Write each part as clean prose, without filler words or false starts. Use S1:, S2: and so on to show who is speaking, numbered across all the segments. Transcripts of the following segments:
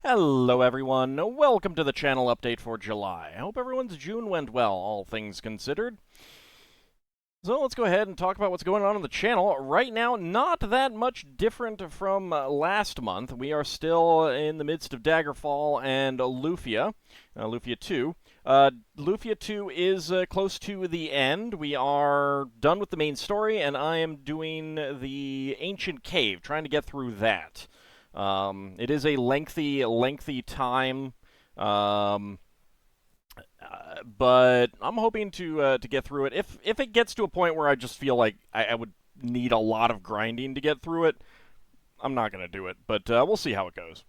S1: Hello everyone, welcome to the channel update for July. I hope everyone's June went well, all things considered. So let's go ahead and talk about what's going on the channel. Right now, not that much different from last month. We are still in the midst of Daggerfall and Lufia 2. Lufia 2 is close to the end. We are done with the main story, and I am doing the Ancient Cave, trying to get through that. It is a lengthy time, but I'm hoping to get through it. If it gets to a point where I just feel like I would need a lot of grinding to get through it, I'm not gonna do it. But we'll see how it goes.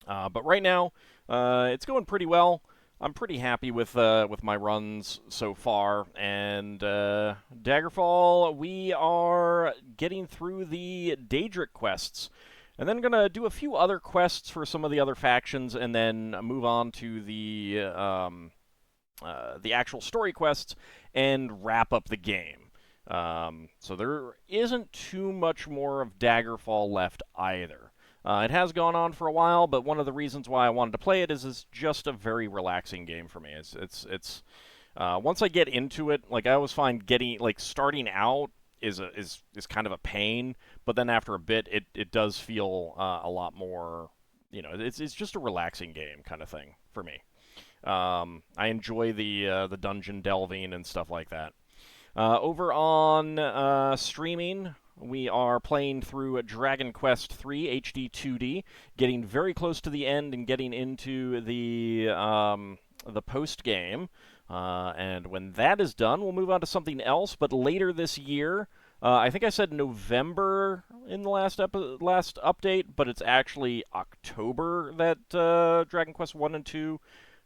S1: But right now, it's going pretty well. I'm pretty happy with my runs so far, and Daggerfall, we are getting through the Daedric quests. And then gonna do a few other quests for some of the other factions, and then move on to the actual story quests and wrap up the game. So there isn't too much more of Daggerfall left either. It has gone on for a while, but one of the reasons why I wanted to play it is it's just a very relaxing game for me. It's once I get into it, like I always find starting out is kind of a pain, but then after a bit, it does feel a lot more. It's just a relaxing game kind of thing for me. I enjoy the dungeon delving and stuff like that. Over on streaming, we are playing through Dragon Quest III HD 2D, getting very close to the end and getting into the post game. And when that is done, we'll move on to something else. But later this year, I think I said November in the last update, but it's actually October that Dragon Quest 1 and 2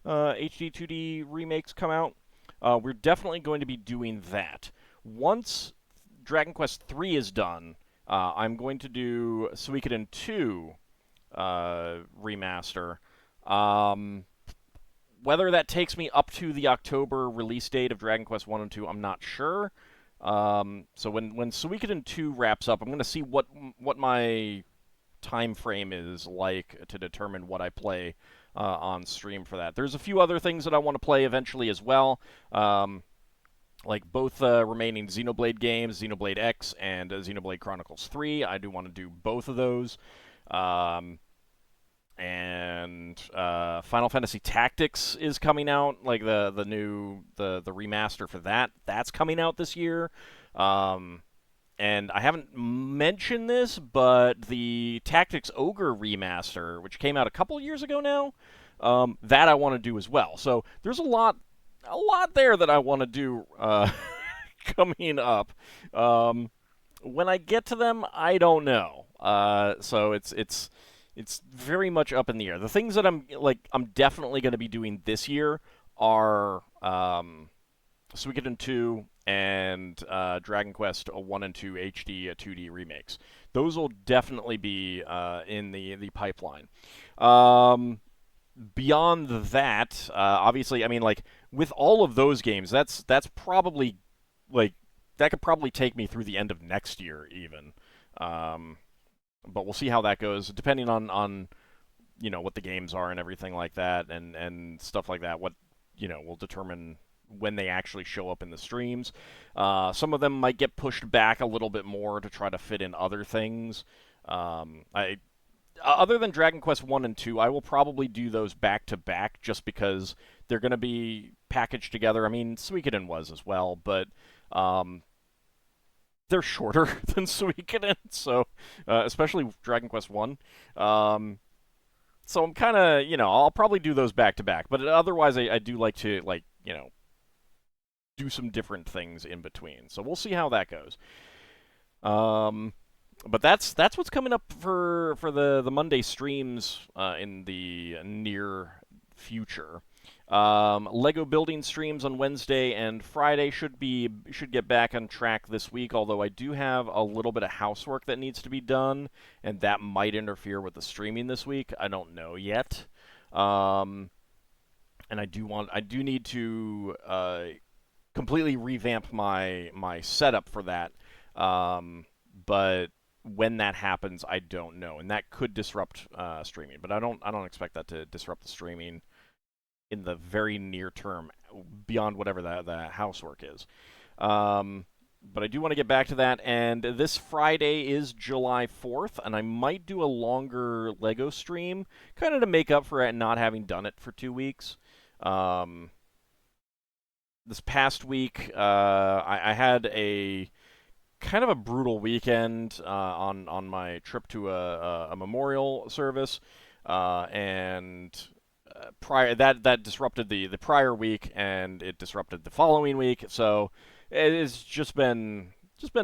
S1: HD 2D remakes come out. We're definitely going to be doing that. Once Dragon Quest 3 is done, I'm going to do Suikoden 2 remaster. Whether that takes me up to the October release date of Dragon Quest 1 and 2, I'm not sure. So when Suikoden 2 wraps up, I'm going to see what my time frame is like to determine what I play on stream for that. There's a few other things that I want to play eventually as well, like both remaining Xenoblade games, Xenoblade X and Xenoblade Chronicles 3. I do want to do both of those. And Final Fantasy Tactics is coming out, like the new remaster for that. That's coming out this year. And I haven't mentioned this, but the Tactics Ogre remaster, which came out a couple years ago now, that I want to do as well. So there's a lot there that I want to do coming up. When I get to them, I don't know. So it's very much up in the air. The things that I'm definitely going to be doing this year are Suikoden 2 and Dragon Quest 1 and 2 HD 2D remakes. Those will definitely be in the pipeline. Beyond that, obviously, I mean, like with all of those games, that's probably that could probably take me through the end of next year even. But we'll see how that goes, depending on what the games are and everything like that, and stuff like that. What will determine when they actually show up in the streams. Some of them might get pushed back a little bit more to try to fit in other things. Other than Dragon Quest 1 and 2, I will probably do those back to back just because they're going to be packaged together. I mean, Suikoden was as well, but they're shorter than Suikoden, so especially Dragon Quest 1. So I'm kind of, I'll probably do those back to back, but otherwise I do like to do some different things in between. So we'll see how that goes. But that's what's coming up for the Monday streams in the near future. Lego building streams on Wednesday and Friday should get back on track this week. Although I do have a little bit of housework that needs to be done, and that might interfere with the streaming this week. I don't know yet. And I do need to completely revamp my setup for that. But when that happens, I don't know, and that could disrupt streaming. But I don't expect that to disrupt the streaming in the very near term, beyond whatever the housework is. But I do want to get back to that, and this Friday is July 4th, and I might do a longer Lego stream, kind of to make up for it not having done it for 2 weeks. Um, this past week, I had a kind of a brutal weekend on my trip to a memorial service, and prior that disrupted the prior week, and it disrupted the following week. So it's just been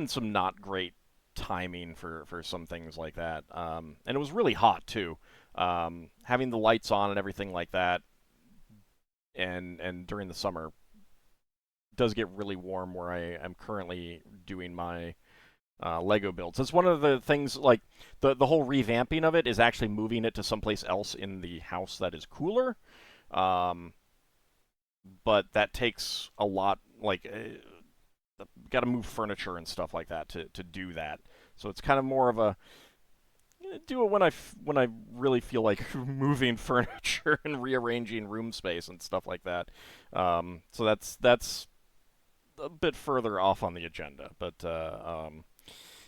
S1: some not great timing for some things like that. And it was really hot too, having the lights on and everything like that, and during the summer does get really warm where I am currently doing my Lego builds. That's one of the things, like the whole revamping of it is actually moving it to someplace else in the house that is cooler. Um, but that takes a lot, like, got to move furniture and stuff like that to do that. So it's kind of more of a do it when I really feel like moving furniture and rearranging room space and stuff like that. So that's a bit further off on the agenda, but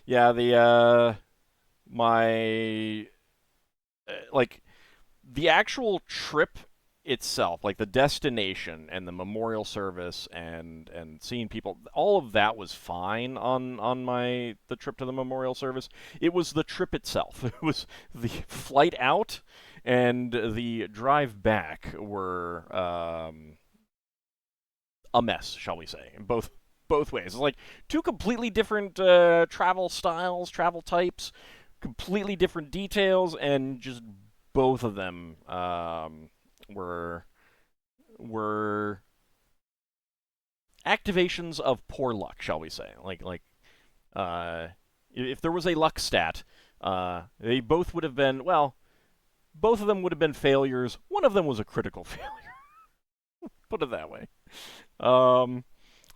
S1: yeah, the my like the actual trip itself, like the destination and the memorial service and seeing people, all of that was fine on my the trip to the memorial service. It was the trip itself. It was the flight out and the drive back were a mess, shall we say, in both ways. It's like two completely different travel styles, travel types, completely different details, and just both of them were were activations of poor luck, shall we say? Uh, if there was a luck stat, they both would have been, well. Both of them would have been failures. One of them was a critical failure. Put it that way. Um,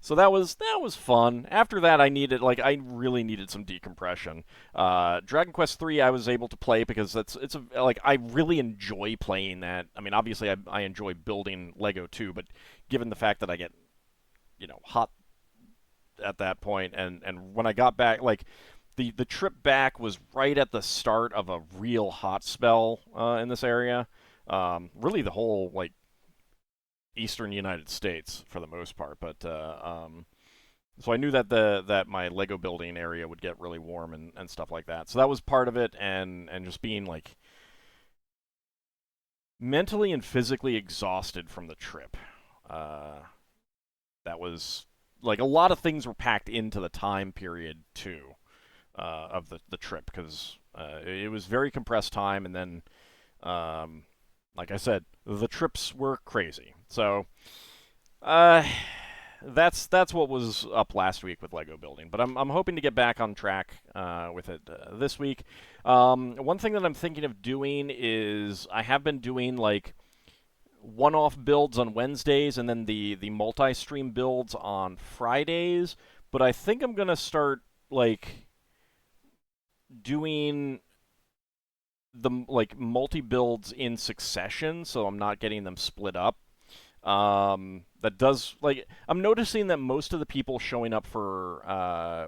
S1: so that was fun. After that, I really needed some decompression. Dragon Quest III I was able to play because I really enjoy playing that. I mean, obviously I enjoy building Lego too, but given the fact that I get hot at that point, and when I got back, like the trip back was right at the start of a real hot spell in this area. Really, the whole like eastern United States for the most part. But so I knew that that my Lego building area would get really warm and stuff like that. So that was part of it, and just being like mentally and physically exhausted from the trip. Uh, that was like a lot of things were packed into the time period too of the trip because it was very compressed time, and then like I said, the trips were crazy. So uh, that's what was up last week with Lego building. But I'm hoping to get back on track with it this week. One thing that I'm thinking of doing is I have been doing like one-off builds on Wednesdays and then the multi-stream builds on Fridays. But I think I'm gonna start like doing the like multi builds in succession, so I'm not getting them split up. That does like I'm noticing that most of the people showing up for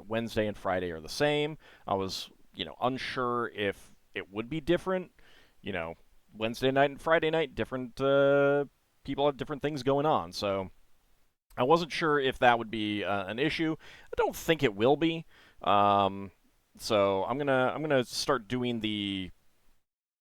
S1: Wednesday and Friday are the same. I was unsure if it would be different. You know, Wednesday night and Friday night, different people have different things going on, so I wasn't sure if that would be an issue. I don't think it will be. So I'm gonna start doing the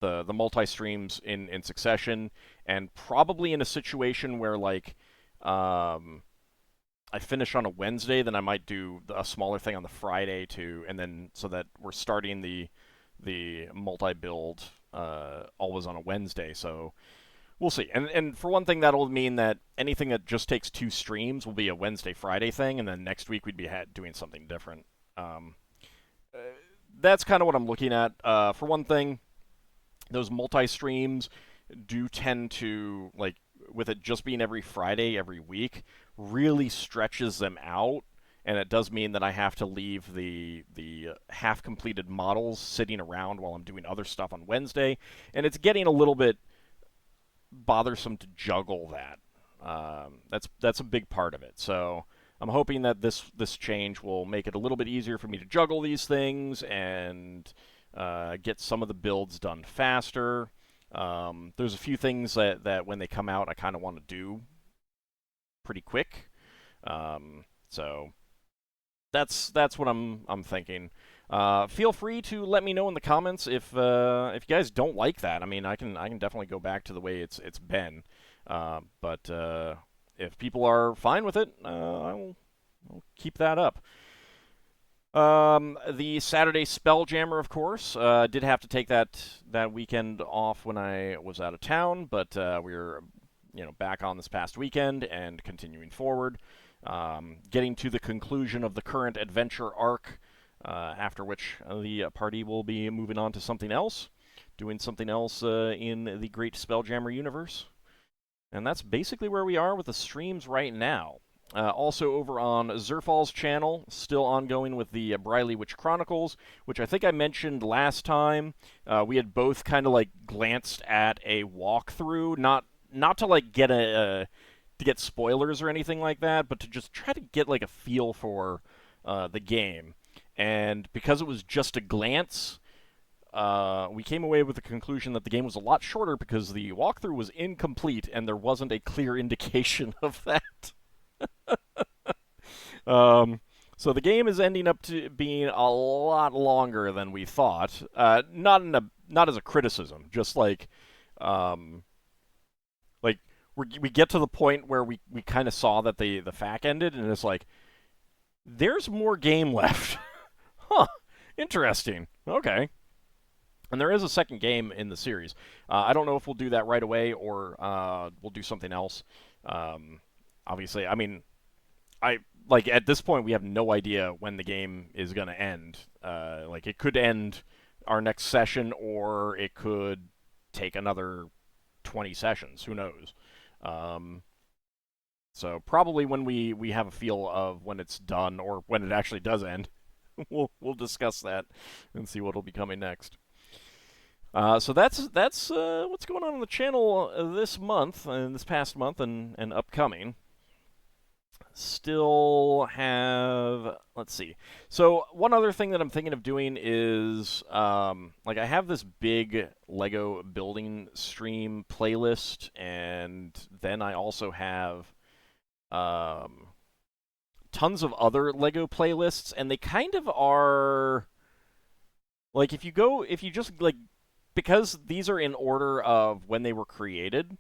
S1: multi streams in succession, and probably in a situation where like I finish on a Wednesday, then I might do a smaller thing on the Friday too, and then so that we're starting the multi build always on a Wednesday. So we'll see. And for one thing, that'll mean that anything that just takes 2 streams will be a Wednesday Friday thing, and then next week we'd be doing something different. Um, uh, that's kind of what I'm looking at. For one thing, those multi streams do tend to with it just being every Friday every week really stretches them out, and it does mean that I have to leave the half-completed models sitting around while I'm doing other stuff on Wednesday, and it's getting a little bit bothersome to juggle that. That's a big part of it. So I'm hoping that this change will make it a little bit easier for me to juggle these things and get some of the builds done faster. There's a few things that when they come out, I kind of want to do pretty quick. So that's what I'm thinking. Feel free to let me know in the comments if you guys don't like that. I mean, I can definitely go back to the way it's been. But if people are fine with it, I'll keep that up. The Saturday Spelljammer, of course, did have to take that weekend off when I was out of town, but we're back on this past weekend and continuing forward, getting to the conclusion of the current adventure arc, after which the party will be moving on to something else, doing something else in the Great Spelljammer universe. And that's basically where we are with the streams right now. Also over on Zerfall's channel, still ongoing with the Briley Witch Chronicles, which I think I mentioned last time. We had both kind of like glanced at a walkthrough, not to like get to get spoilers or anything like that, but to just try to get like a feel for the game. And because it was just a glance, we came away with the conclusion that the game was a lot shorter because the walkthrough was incomplete and there wasn't a clear indication of that. So the game is ending up to being a lot longer than we thought. Not as a criticism, just like we get to the point where we kind of saw that the FAQ ended, and it's like there's more game left. Huh, interesting. Okay. And there is a second game in the series. I don't know if we'll do that right away or we'll do something else. Obviously, I mean, at this point we have no idea when the game is going to end. It could end our next session, or it could take another 20 sessions. Who knows? So probably when we have a feel of when it's done or when it actually does end, we'll discuss that and see what'll be coming next. So that's what's going on the channel this month, and this past month, and upcoming. Still have, let's see. So one other thing that I'm thinking of doing is, I have this big Lego building stream playlist, and then I also have tons of other Lego playlists, and they kind of are, if you just, because these are in order of when they were created,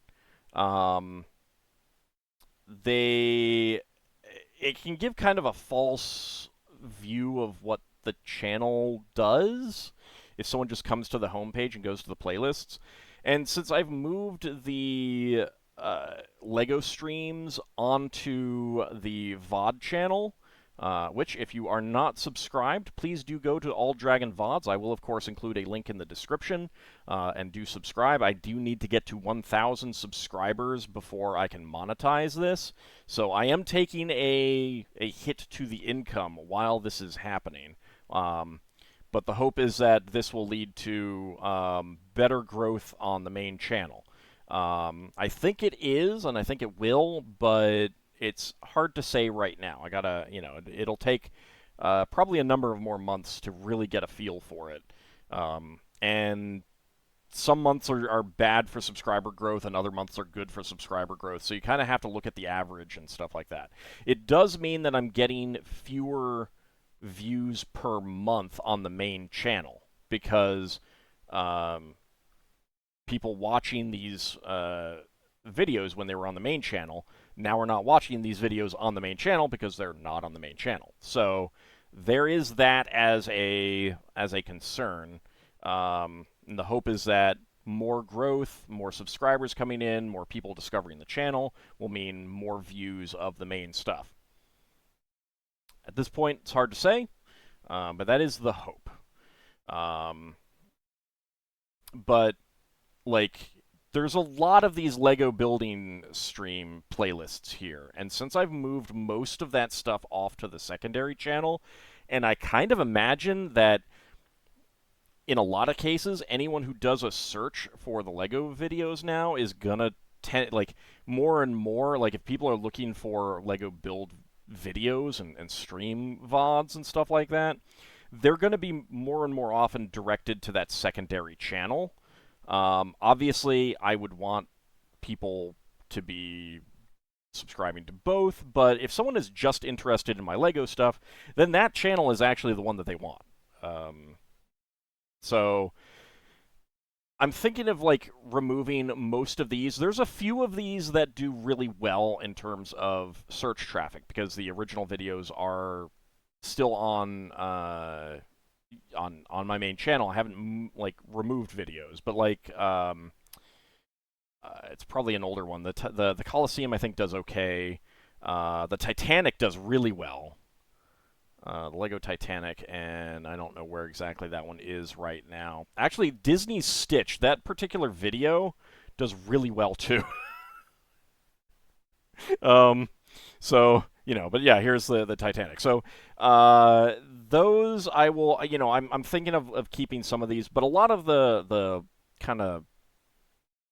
S1: it can give kind of a false view of what the channel does if someone just comes to the homepage and goes to the playlists. And since I've moved the Lego streams onto the VOD channel, which, if you are not subscribed, please do go to AuldDragon VODs. I will, of course, include a link in the description, and do subscribe. I do need to get to 1,000 subscribers before I can monetize this, so I am taking a hit to the income while this is happening. But the hope is that this will lead to better growth on the main channel. I think it is, and I think it will, but it's hard to say right now. I gotta, it'll take probably a number of more months to really get a feel for it. And some months are bad for subscriber growth, and other months are good for subscriber growth. So you kind of have to look at the average and stuff like that. It does mean that I'm getting fewer views per month on the main channel because people watching these videos when they were on the main channel now are not watching these videos on the main channel because they're not on the main channel. So there is that as a concern. And the hope is that more growth, more subscribers coming in, more people discovering the channel will mean more views of the main stuff. At this point, it's hard to say, but that is the hope. But there's a lot of these Lego building stream playlists here, and since I've moved most of that stuff off to the secondary channel, and I kind of imagine that in a lot of cases, anyone who does a search for the Lego videos now is gonna like more and more, like if people are looking for Lego build videos and stream VODs and stuff like that, they're going to be more and more often directed to that secondary channel. Obviously, I would want people to be subscribing to both, but if someone is just interested in my Lego stuff, then that channel is actually the one that they want. So I'm thinking of like removing most of these. There's a few of these that do really well in terms of search traffic because the original videos are still on my main channel. I haven't like removed videos, but like it's probably an older one. The Colosseum I think does okay. The Titanic does really well. The Lego Titanic, and I don't know where exactly that one is right now. Actually, Disney's Stitch, that particular video, does really well too. So, but yeah, here's the Titanic. So, those I will, I'm thinking of keeping some of these, but a lot of the kind of,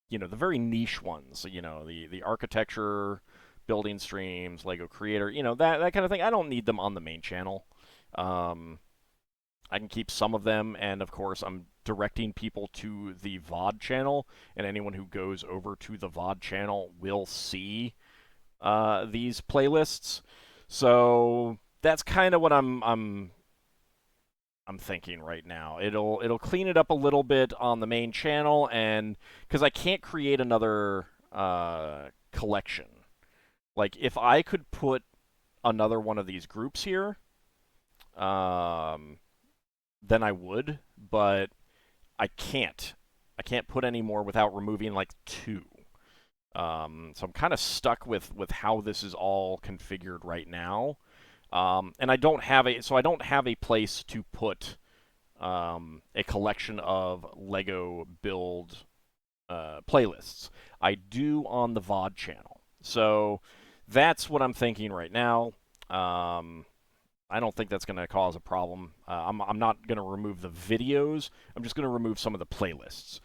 S1: the very niche ones, the architecture, building streams, Lego Creator, that kind of thing. I don't need them on the main channel. I can keep some of them, and of course, I'm directing people to the VOD channel, and anyone who goes over to the VOD channel will see these playlists. So that's kind of what I'm thinking right now. It'll clean it up a little bit on the main channel, and because I can't create another collection. Like, if I could put another one of these groups here, then I would, but I can't. I can't put any more without removing, like, 2. So I'm kind of stuck with how this is all configured right now. And I don't have a place to put a collection of Lego build playlists. I do on the VOD channel. So that's what I'm thinking right now. I don't think that's going to cause a problem. I'm not going to remove the videos. I'm just going to remove some of the playlists.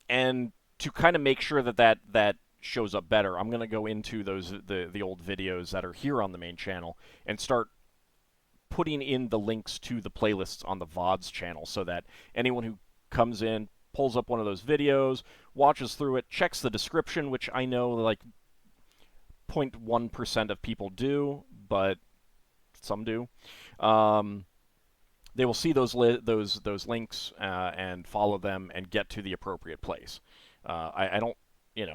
S1: And to kind of make sure that shows up better, I'm going to go into the old videos that are here on the main channel and start putting in the links to the playlists on the VODs channel so that anyone who comes in, pulls up one of those videos, watches through it, checks the description, which I know like 0.1% of people do, but some do. They will see those links and follow them and get to the appropriate place. I don't,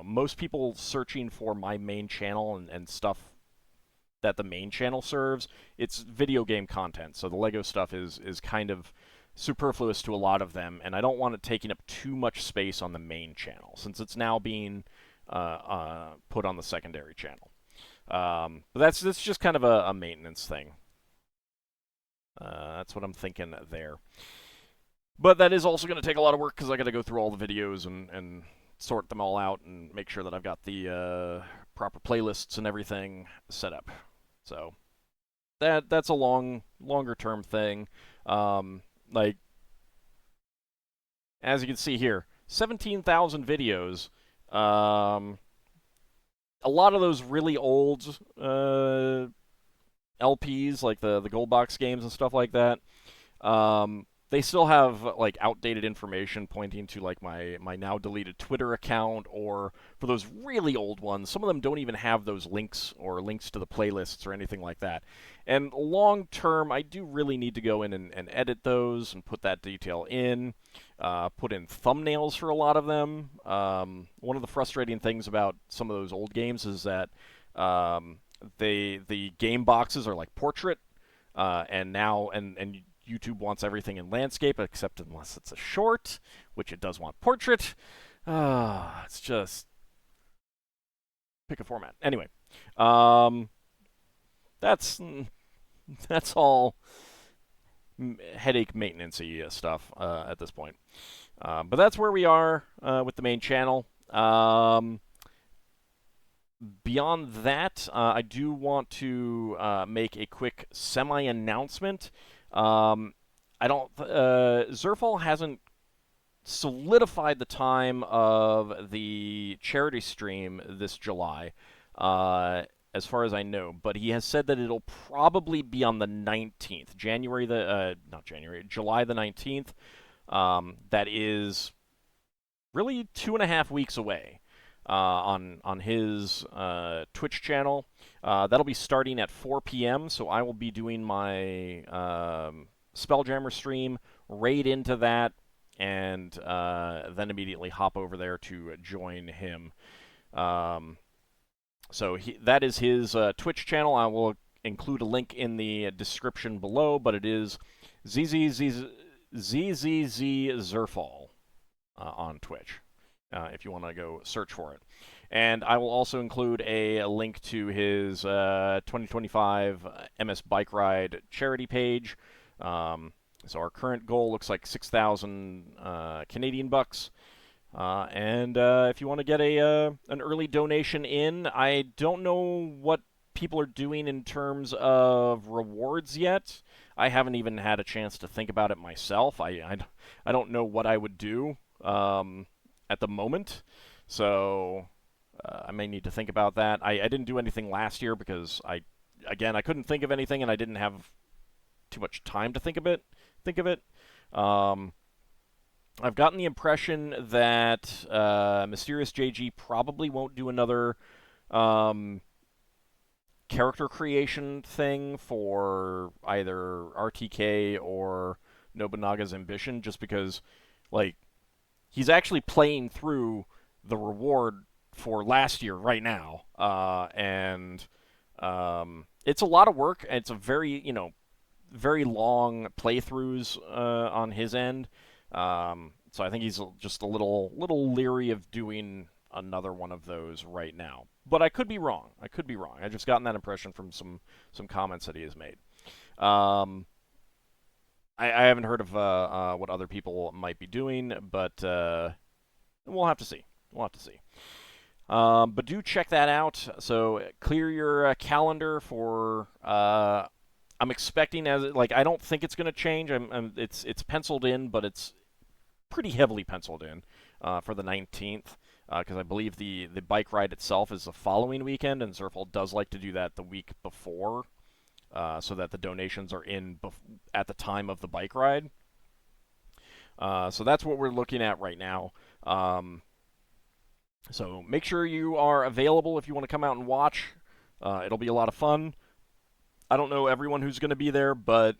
S1: most people searching for my main channel and stuff that the main channel serves, it's video game content. So the Lego stuff is kind of superfluous to a lot of them, and I don't want it taking up too much space on the main channel since it's now being put on the secondary channel. But that's just kind of a maintenance thing. That's what I'm thinking there. But that is also going to take a lot of work because I got to go through all the videos and sort them all out and make sure that I've got the proper playlists and everything set up. So that's a longer term thing. Like, as you can see here, 17,000 videos. A lot of those really old LPs, like the gold box games and stuff like that, they still have like outdated information pointing to like my now deleted Twitter account, or for those really old ones, some of them don't even have those links or links to the playlists or anything like that. And long term, I do really need to go in and edit those and put that detail in, put in thumbnails for a lot of them. One of the frustrating things about some of those old games is that the game boxes are like portrait, and YouTube wants everything in landscape, except unless it's a short, which it does want portrait. It's just pick a format. Anyway, that's all headache maintenance-y stuff at this point. But that's where we are with the main channel. Beyond that, I do want to make a quick semi-announcement. I don't. Zerfall hasn't solidified the time of the charity stream this July, as far as I know. But he has said that it'll probably be on the 19th, July the 19th. That is really 2.5 weeks away. On his Twitch channel. That'll be starting at 4 p.m., so I will be doing my Spelljammer stream right into that, and then immediately hop over there to join him. So that is his Twitch channel. I will include a link in the description below, but it is ZZZ Zerfall on Twitch. If you want to go search for it. And I will also include a link to his 2025 MS Bike Ride charity page. So our current goal looks like 6,000 Canadian bucks. And if you want to get an early donation in, I don't know what people are doing in terms of rewards yet. I haven't even had a chance to think about it myself. I don't know what I would do. At the moment, so I may need to think about that. I didn't do anything last year because I couldn't think of anything, and I didn't have too much time to think of it. I've gotten the impression that Mysterious JG probably won't do another character creation thing for either RTK or Nobunaga's Ambition, just because, like, he's actually playing through the reward for last year right now, and it's a lot of work. It's a very long playthroughs on his end. So I think he's just a little leery of doing another one of those right now. But I could be wrong. I just gotten that impression from some comments that he has made. I haven't heard of what other people might be doing, but we'll have to see. But do check that out. So clear your calendar for. I'm expecting I don't think it's going to change. It's penciled in, but it's pretty heavily penciled in for the 19th. Because I believe the bike ride itself is the following weekend, and Zerfall does like to do that the week before. So that the donations are in at the time of the bike ride. So that's what we're looking at right now. So make sure you are available if you want to come out and watch. It'll be a lot of fun. I don't know everyone who's going to be there, but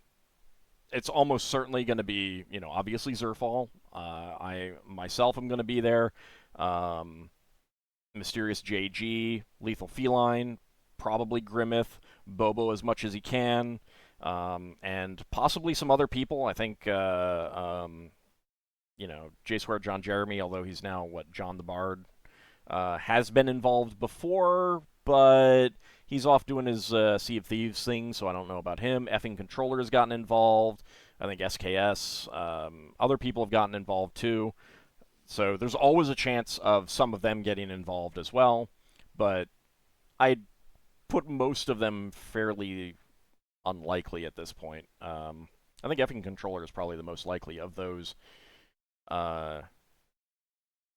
S1: it's almost certainly going to be, obviously Zerfall. I myself am going to be there. Mysterious JG, Lethal Feline, probably Grimmith, Bobo as much as he can, and possibly some other people. I think, J Square John Jeremy, although he's now, John the Bard, has been involved before, but he's off doing his Sea of Thieves thing, so I don't know about him. Effing Controller has gotten involved. I think SKS. Other people have gotten involved too. So there's always a chance of some of them getting involved as well, but I'd put most of them fairly unlikely at this point. I think Effing Controller is probably the most likely of those.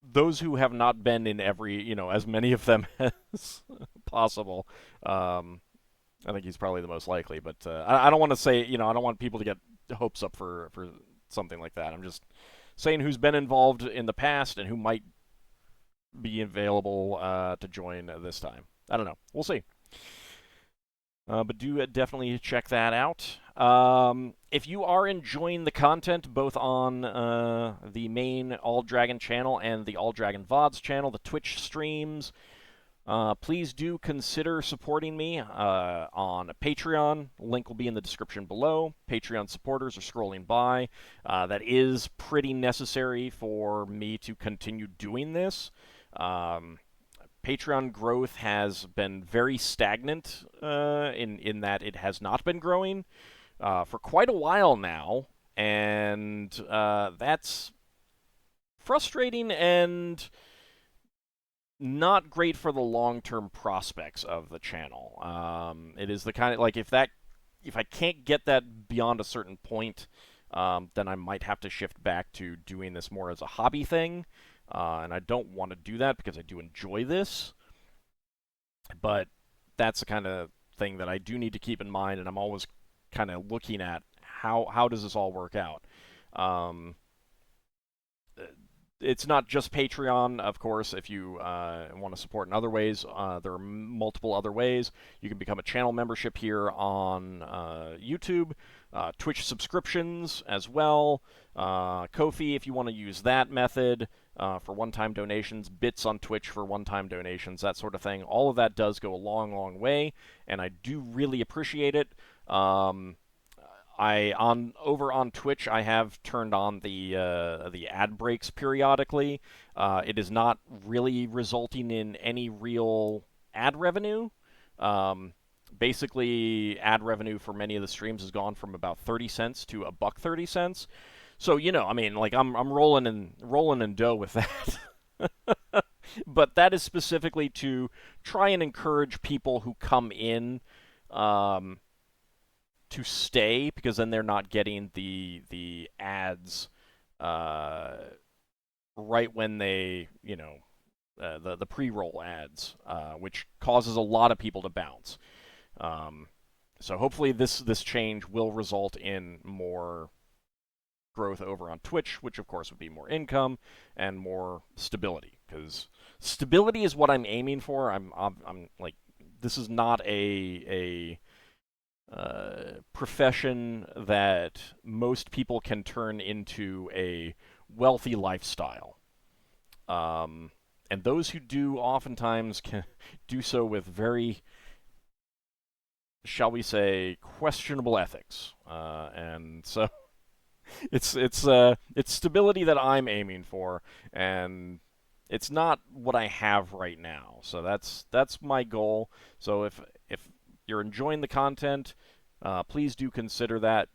S1: Those who have not been in every, as many of them as possible. I think he's probably the most likely, but I don't want to say, I don't want people to get hopes up for something like that. I'm just saying who's been involved in the past and who might be available to join this time. I don't know. We'll see. But do definitely check that out. If you are enjoying the content, both on the main AuldDragon channel and the AuldDragon VODs channel, the Twitch streams, please do consider supporting me on Patreon. Link will be in the description below. Patreon supporters are scrolling by. That is pretty necessary for me to continue doing this. Patreon growth has been very stagnant in that it has not been growing for quite a while now, and that's frustrating and not great for the long-term prospects of the channel. It is the kind of, like, if I can't get that beyond a certain point, then I might have to shift back to doing this more as a hobby thing, and I don't want to do that because I do enjoy this, but that's the kind of thing that I do need to keep in mind, and I'm always kind of looking at how does this all work out. It's not just Patreon, of course. If you want to support in other ways, there are multiple other ways. You can become a channel membership here on YouTube, Twitch subscriptions as well, Ko-fi if you want to use that method for one-time donations, bits on Twitch for one-time donations, that sort of thing. All of that does go a long, long way, and I do really appreciate it. Over on Twitch, I have turned on the ad breaks periodically. It is not really resulting in any real ad revenue. Basically, ad revenue for many of the streams has gone from about 30 cents to $1.30. So I mean, like I'm rolling in dough with that. But that is specifically to try and encourage people who come in to stay, because then they're not getting the ads right when they, the pre-roll ads, which causes a lot of people to bounce. So hopefully this change will result in more growth over on Twitch, which of course would be more income and more stability, because stability is what I'm aiming for. I'm like, this is not a profession that most people can turn into a wealthy lifestyle. And those who do oftentimes can do so with very, shall we say, questionable ethics. And so it's stability that I'm aiming for, and it's not what I have right now. So that's my goal. So if you're enjoying the content, please do consider that.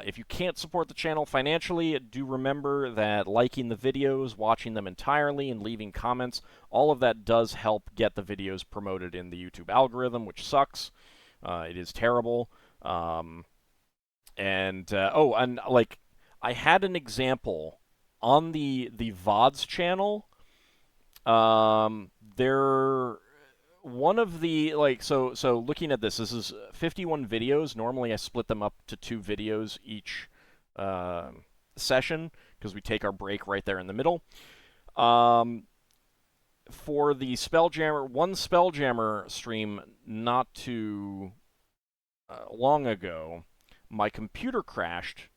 S1: If you can't support the channel financially, do remember that liking the videos, watching them entirely, and leaving comments, all of that does help get the videos promoted in the YouTube algorithm, which sucks. It is terrible. And like, I had an example on the VODs channel. One of the, like, so looking at this is 51 videos. Normally I split them up to 2 videos each session, because we take our break right there in the middle. For the one Spelljammer stream not too long ago, my computer crashed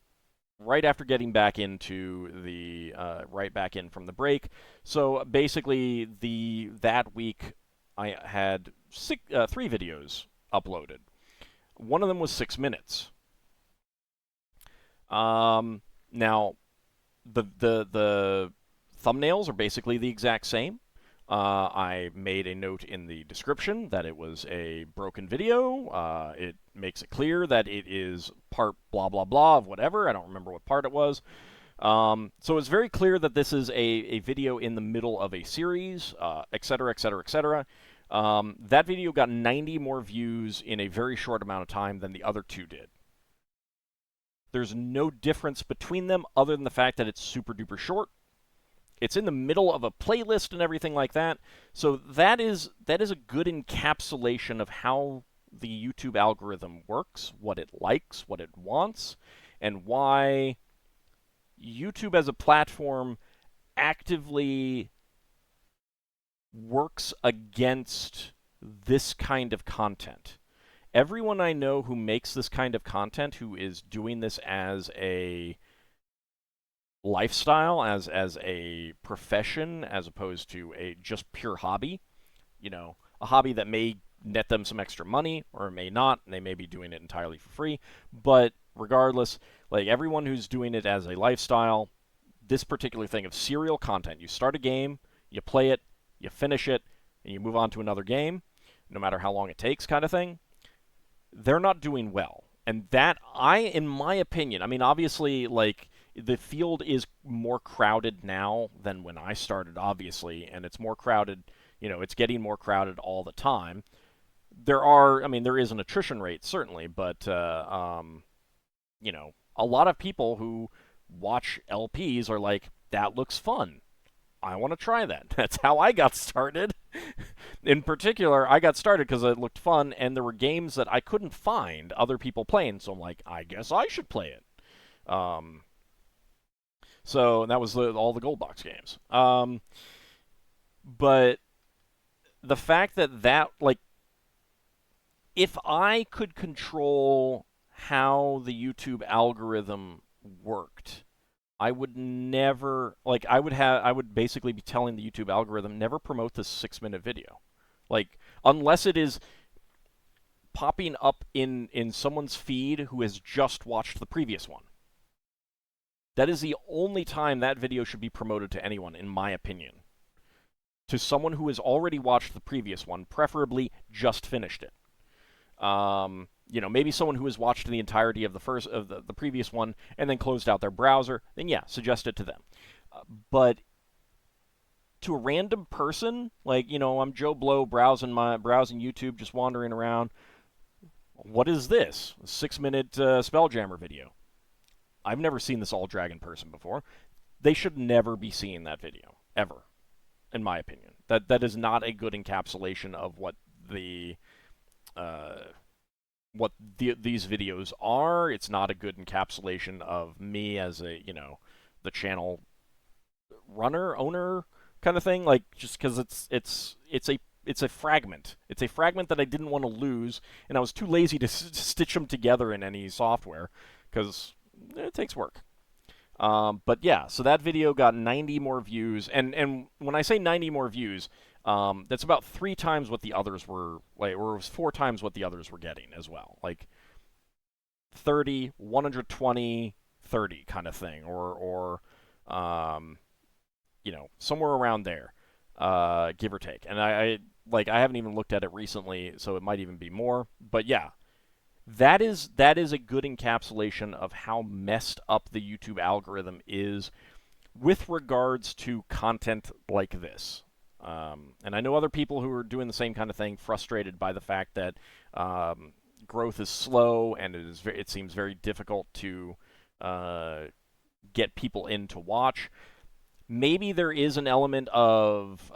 S1: right after getting back into the right back in from the break. So basically, that week I had 3 videos uploaded. One of them was 6 minutes. Now the thumbnails are basically the exact same. I made a note in the description that it was a broken video. It makes it clear that it is part blah blah blah of whatever. I don't remember what part it was. So it's very clear that this is a video in the middle of a series, etc., etc., etc. That video got 90 more views in a very short amount of time than the other 2 did. There's no difference between them other than the fact that it's super duper short. It's in the middle of a playlist and everything like that. So that is a good encapsulation of how the YouTube algorithm works, what it likes, what it wants, and why YouTube as a platform actively works against this kind of content. Everyone I know who makes this kind of content, who is doing this as a lifestyle, as a profession, as opposed to a just pure hobby, a hobby that may net them some extra money, or it may not, and they may be doing it entirely for free, but regardless, like, everyone who's doing it as a lifestyle, this particular thing of serial content, you start a game, you play it, you finish it, and you move on to another game, no matter how long it takes, kind of thing, they're not doing well. And that, in my opinion, I mean, obviously, like, the field is more crowded now than when I started, obviously, and it's more crowded. It's getting more crowded all the time. There is an attrition rate certainly, but a lot of people who watch LPs are like, that looks fun. I want to try that. That's how I got started. In particular, I got started because it looked fun, and there were games that I couldn't find other people playing, so I'm like, I guess I should play it. Um, so that was all the gold box games. But the fact that like, if I could control how the YouTube algorithm worked, I would never like I would basically be telling the YouTube algorithm never promote this 6-minute video. Like, unless it is popping up in someone's feed who has just watched the previous one. That is the only time that video should be promoted to anyone, in my opinion. To someone who has already watched the previous one, preferably just finished it. Maybe someone who has watched the entirety of the previous one and then closed out their browser, then yeah, suggest it to them. But to a random person, like, I'm Joe Blow browsing YouTube, just wandering around. What is this? A 6-minute Spelljammer video. I've never seen this AuldDragon person before. They should never be seeing that video ever, in my opinion. That is not a good encapsulation of what these videos are. It's not a good encapsulation of me as the channel owner kind of thing. Like, just because it's a fragment. It's a fragment that I didn't want to lose, and I was too lazy to stitch them together in any software because it takes work. But yeah, so that video got 90 more views, and when I say 90 more views, that's about 3 times what the others were, like, or it was 4 times what the others were getting as well. Like 30, 120, 30 kind of thing, or somewhere around there, give or take. And I haven't even looked at it recently, so it might even be more. But yeah, that is a good encapsulation of how messed up the YouTube algorithm is with regards to content like this. And I know other people who are doing the same kind of thing, frustrated by the fact that growth is slow and it seems very difficult to get people in to watch. Maybe there is an element of,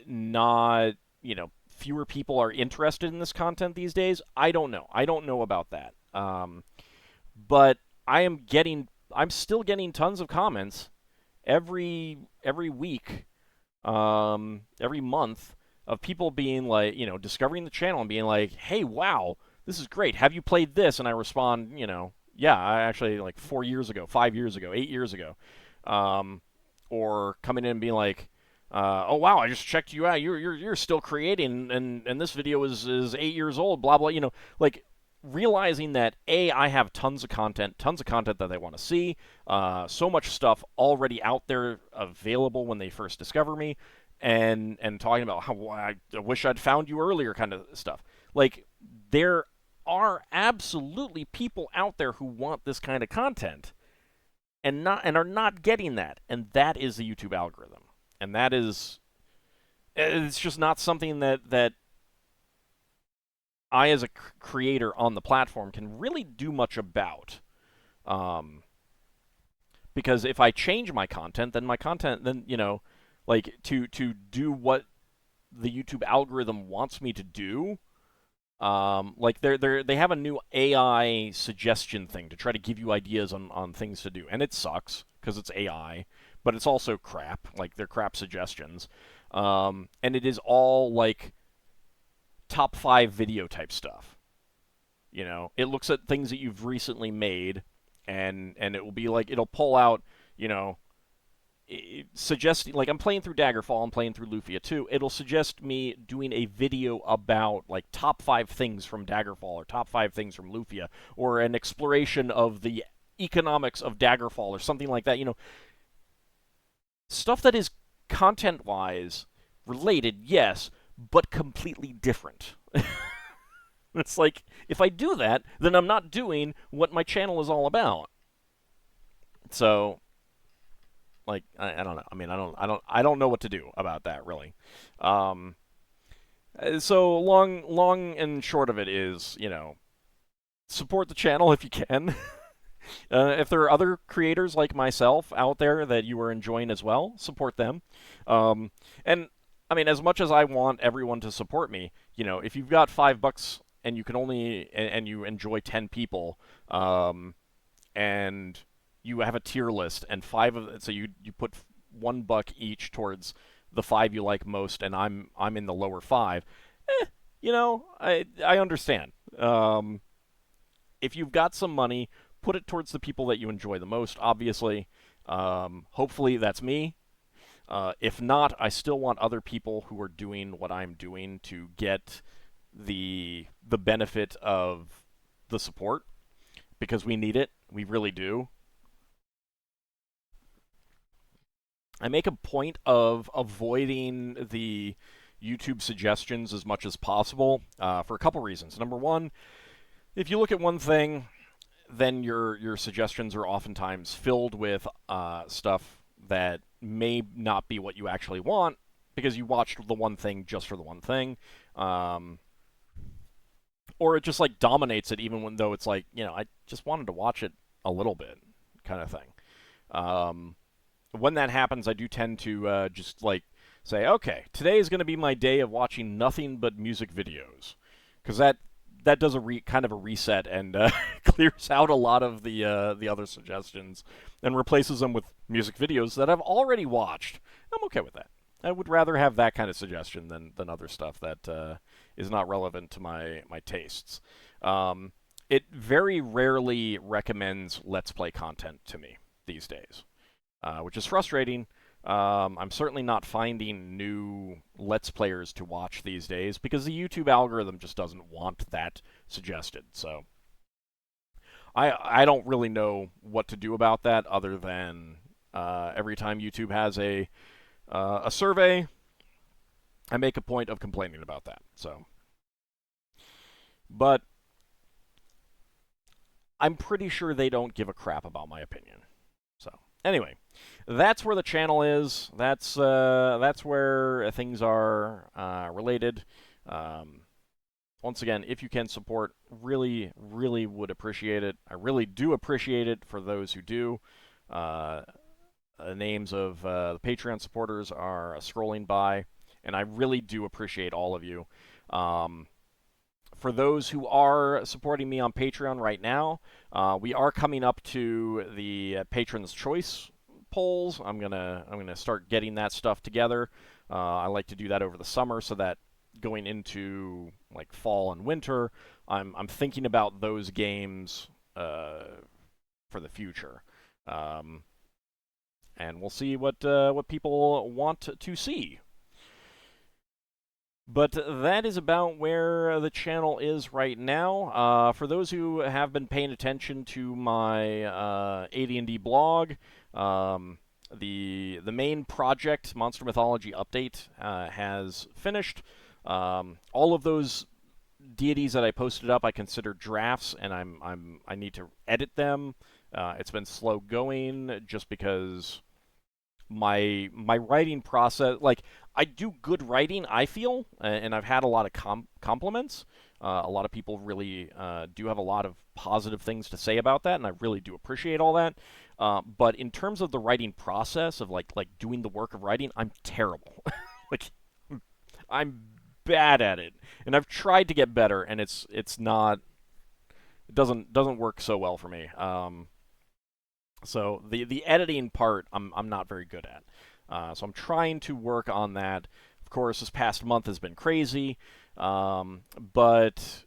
S1: not, fewer people are interested in this content these days. I don't know. I don't know about that. But I'm still getting tons of comments every week, every month, of people being like, discovering the channel and being like, hey, wow, this is great. Have you played this? And I respond, yeah, I actually, like 4 years ago, 5 years ago, 8 years ago. Or coming in and being like, oh wow, I just checked you out. You're still creating, and this video is 8 years old. Blah blah. Like, realizing that I have tons of content that they want to see. So much stuff already out there available when they first discover me, and talking about how I wish I'd found you earlier, kind of stuff. Like, there are absolutely people out there who want this kind of content, and are not getting that, and that is the YouTube algorithm. And it's just not something that I, as a creator on the platform, can really do much about. Because if I change my content, then like, to do what the YouTube algorithm wants me to do, like, they have a new AI suggestion thing to try to give you ideas on things to do, and it sucks because it's AI. But it's also crap. Like, they're crap suggestions. And it is all, like, top 5 video type stuff. It looks at things that you've recently made, and it will be like, it'll pull out, suggesting, like, I'm playing through Daggerfall, I'm playing through Lufia 2. It'll suggest me doing a video about, like, top 5 things from Daggerfall, or top 5 things from Lufia, or an exploration of the economics of Daggerfall, or something like that. Stuff that is content-wise related, yes, but completely different. It's like, if I do that, then I'm not doing what my channel is all about. So, like, I don't know. I mean, I don't know what to do about that, really. Um, so long and short of it is, support the channel if you can. If there are other creators like myself out there that you are enjoying as well, support them. And I mean, as much as I want everyone to support me, if you've got $5 and you can only and you enjoy 10 people, and you have a tier list, and so you put $1 each towards the five you like most, and I'm in the lower five. I understand. If you've got some money, put it towards the people that you enjoy the most, obviously. Hopefully that's me. If not, I still want other people who are doing what I'm doing to get the benefit of the support, because we need it. We really do. I make a point of avoiding the YouTube suggestions as much as possible for a couple reasons. Number one, if you look at one thing, then your suggestions are oftentimes filled with stuff that may not be what you actually want, because you watched the one thing just for the one thing, or it just like dominates it, even when though it's like, I just wanted to watch it a little bit, kind of thing. When that happens, I do tend to just like say, okay, today is going to be my day of watching nothing but music videos, because that does kind of a reset and clears out a lot of the other suggestions and replaces them with music videos that I've already watched. I'm okay with that. I would rather have that kind of suggestion than other stuff that is not relevant to my tastes. It very rarely recommends Let's Play content to me these days, which is frustrating. I'm certainly not finding new Let's Players to watch these days because the YouTube algorithm just doesn't want that suggested. So I don't really know what to do about that, other than every time YouTube has a survey, I make a point of complaining about that. So, but I'm pretty sure they don't give a crap about my opinion. So anyway, that's where the channel is. That's where things are related. Once again, if you can support, really, really would appreciate it. I really do appreciate it for those who do. The names of the Patreon supporters are scrolling by, and I really do appreciate all of you. For those who are supporting me on Patreon right now, we are coming up to the Patron's Choice polls. I'm gonna start getting that stuff together. I like to do that over the summer, so that going into like fall and winter, I'm thinking about those games for the future. And we'll see what people want to see. But that is about where the channel is right now. For those who have been paying attention to my AD&D blog, the main project, Monster Mythology Update, has finished. All of those deities that I posted up, I consider drafts, and I need to edit them. It's been slow going just because my writing process, like, I do good writing, I feel, and I've had a lot of compliments. A lot of people really do have a lot of positive things to say about that, and I really do appreciate all that. But in terms of the writing process of like doing the work of writing, I'm terrible. Like, I'm bad at it, and I've tried to get better, and it's not, it doesn't work so well for me. So the editing part, I'm not very good at. So I'm trying to work on that. Of course, this past month has been crazy, but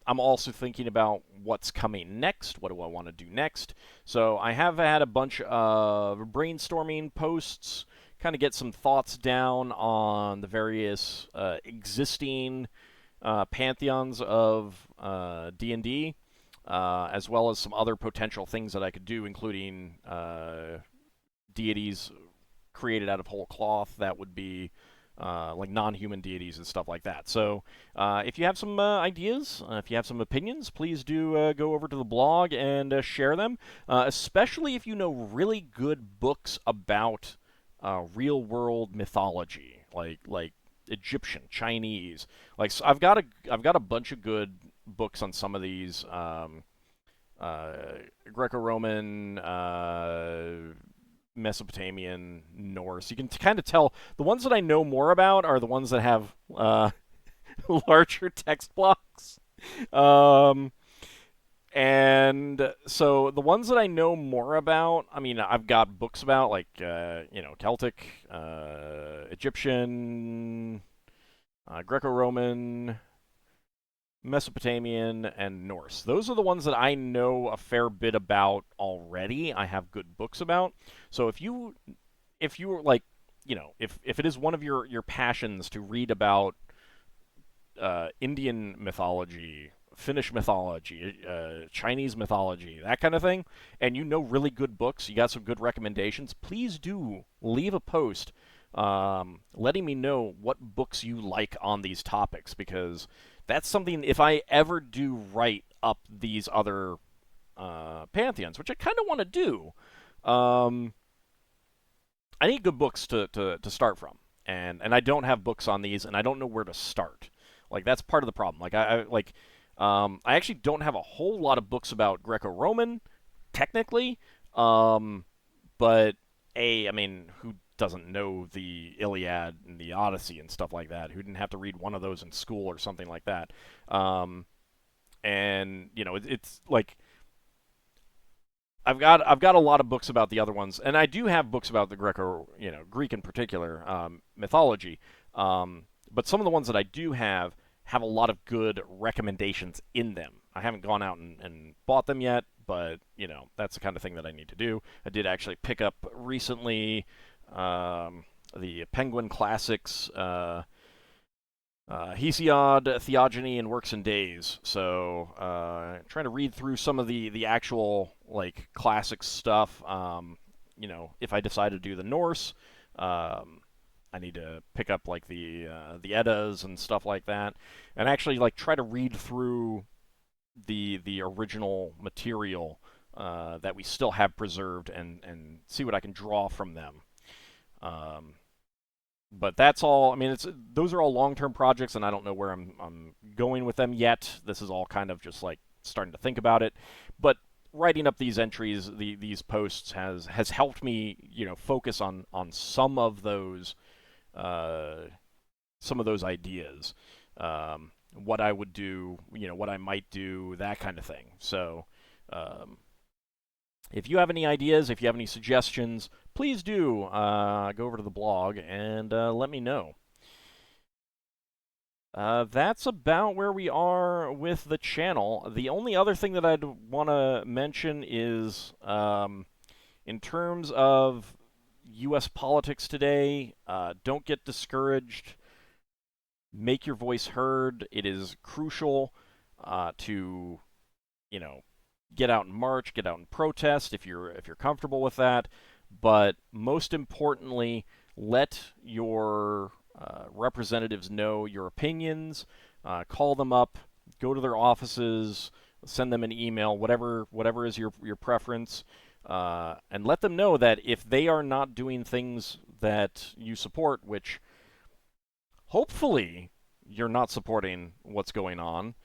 S1: I'm also thinking about what's coming next. What do I want to do next? So I have had a bunch of brainstorming posts, kind of get some thoughts down on the various existing pantheons of D&D. As well as some other potential things that I could do, including deities created out of whole cloth that would be like non-human deities and stuff like that. So if you have some ideas, if you have some opinions, please do go over to the blog and share them, especially if you know really good books about real-world mythology, like Egyptian, Chinese. Like so I've got a bunch of good books on some of these uh, Greco-Roman, Mesopotamian, Norse. You can kind of tell the ones that I know more about are the ones that have larger text blocks. Um, and so the ones that I know more about, I mean, I've got books about like Celtic, Egyptian, Greco-Roman, Mesopotamian, and Norse. Those are the ones that I know a fair bit about already. I have good books about. So if you like, if it is one of your passions to read about Indian mythology, Finnish mythology, Chinese mythology, that kind of thing, and you know really good books, you got some good recommendations, please do leave a post letting me know what books you like on these topics, because that's something, if I ever do write up these other pantheons, which I kind of want to do, um, I need good books to start from. And I don't have books on these, and I don't know where to start. Like, that's part of the problem. Like, I actually don't have a whole lot of books about Greco-Roman, technically, but I mean, who doesn't know the Iliad and the Odyssey and stuff like that? Who didn't have to read one of those in school or something like that? And it's like I've got a lot of books about the other ones, and I do have books about the Greek in particular, mythology. But some of the ones that I do have a lot of good recommendations in them. I haven't gone out and bought them yet, but that's the kind of thing that I need to do. I did actually pick up recently the Penguin Classics. Hesiod, Theogony, and Works and Days. So, trying to read through some of the actual like classic stuff. If I decide to do the Norse, I need to pick up like the Eddas and stuff like that, and actually like try to read through the original material that we still have preserved, and see what I can draw from them. Um, but that's all. I mean, those are all long-term projects, and I don't know where I'm going with them yet. This is all kind of just like starting to think about it. But writing up these entries, these posts has helped me, focus on some of those ideas, what I would do, what I might do, that kind of thing. So. If you have any ideas, if you have any suggestions, please do go over to the blog and let me know. That's about where we are with the channel. The only other thing that I'd want to mention is in terms of U.S. politics today, don't get discouraged. Make your voice heard. It is crucial to, get out and march, get out and protest if you're comfortable with that. But most importantly, let your representatives know your opinions. Call them up, go to their offices, send them an email, whatever is your preference, and let them know that if they are not doing things that you support, which hopefully you're not supporting what's going on,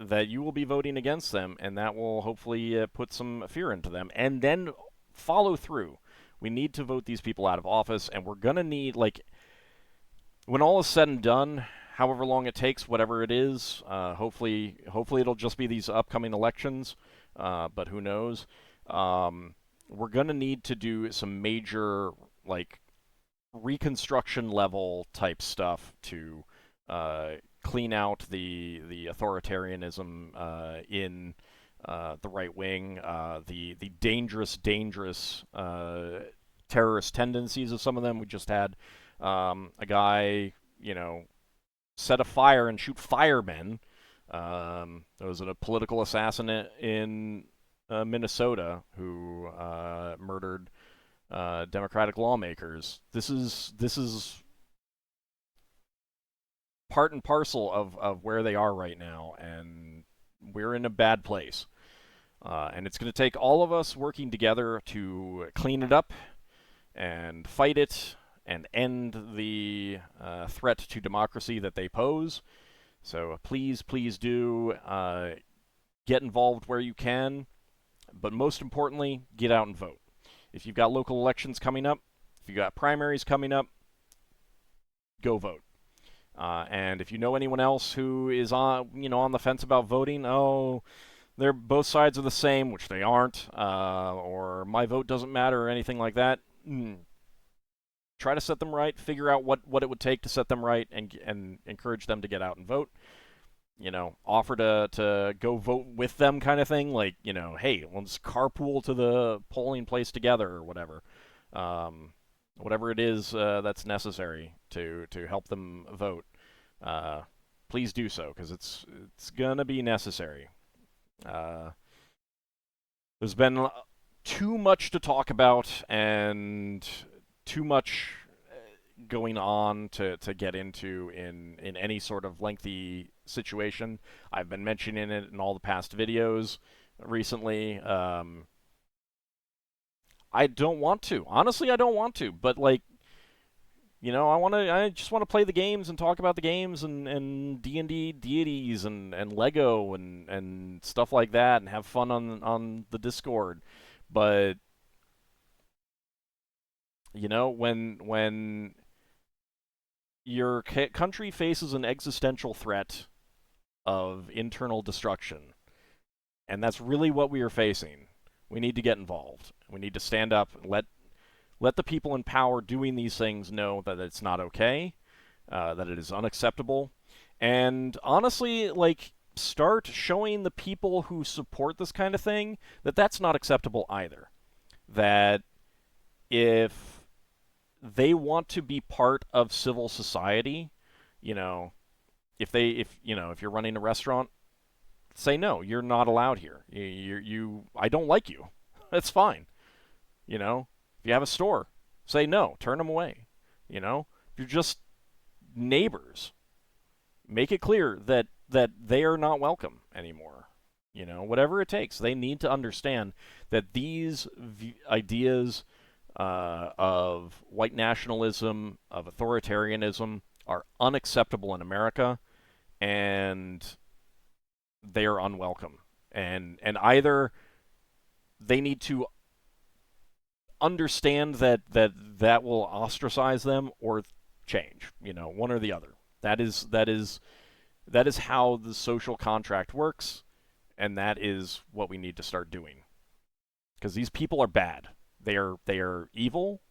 S1: that you will be voting against them, and that will hopefully put some fear into them, and then follow through. We need to vote these people out of office, and we're going to need, like, when all is said and done, however long it takes, whatever it is, hopefully it'll just be these upcoming elections, but who knows. We're going to need to do some major, like, Reconstruction level type stuff to clean out the authoritarianism in the right wing, the dangerous terrorist tendencies of some of them. We just had a guy, set a fire and shoot firemen. There was a political assassin in Minnesota who murdered Democratic lawmakers. This is part and parcel of where they are right now, and we're in a bad place. And it's going to take all of us working together to clean it up and fight it and end the threat to democracy that they pose. So please, please do get involved where you can, but most importantly, get out and vote. If you've got local elections coming up, if you've got primaries coming up, go vote. And if you know anyone else who is on the fence about voting, oh, they're both sides are the same, which they aren't, or my vote doesn't matter or anything like that. Try to set them right. Figure out what it would take to set them right, and encourage them to get out and vote. Offer to go vote with them, kind of thing. Like, hey, let's carpool to the polling place together or whatever. Whatever it is that's necessary to help them vote. Please do so, because it's gonna be necessary. There's been too much to talk about and too much going on to get into in any sort of lengthy situation. I've been mentioning it in all the past videos recently. I don't want to. Honestly, I don't want to. But like, I just want to play the games and talk about the games and D&D deities and Lego and stuff like that and have fun on the Discord. But when your country faces an existential threat of internal destruction, and that's really what we are facing, we need to get involved. We need to stand up and let the people in power doing these things know that it's not okay, that it is unacceptable, and honestly, like, start showing the people who support this kind of thing that that's not acceptable either. That if they want to be part of civil society, if you're running a restaurant, say no, you're not allowed here. I don't like you. That's fine. If you have a store, say no, turn them away. If you're just neighbors, make it clear that they are not welcome anymore. Whatever it takes, they need to understand that these ideas of white nationalism, of authoritarianism, are unacceptable in America, and they are unwelcome. And either they need to understand that will ostracize them, or change. One or the other. That is how the social contract works, and that is what we need to start doing. Because these people are bad. They are evil,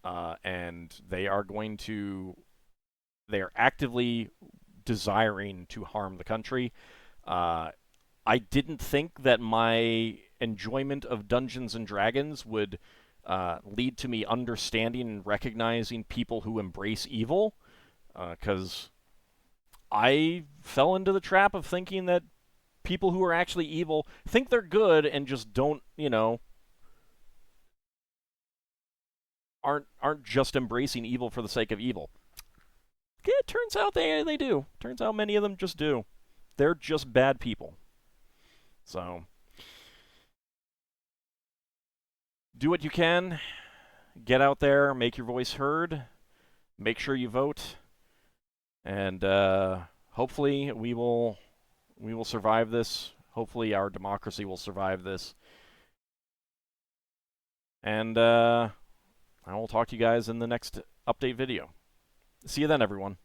S1: and they are actively desiring to harm the country. I didn't think that my enjoyment of Dungeons and Dragons would lead to me understanding and recognizing people who embrace evil, because I fell into the trap of thinking that people who are actually evil think they're good and just don't, aren't just embracing evil for the sake of evil. It turns out they do. Turns out many of them just do. They're just bad people. So do what you can. Get out there, make your voice heard, make sure you vote, and hopefully we will survive this. Hopefully our democracy will survive this. And I will talk to you guys in the next update video. See you then, everyone.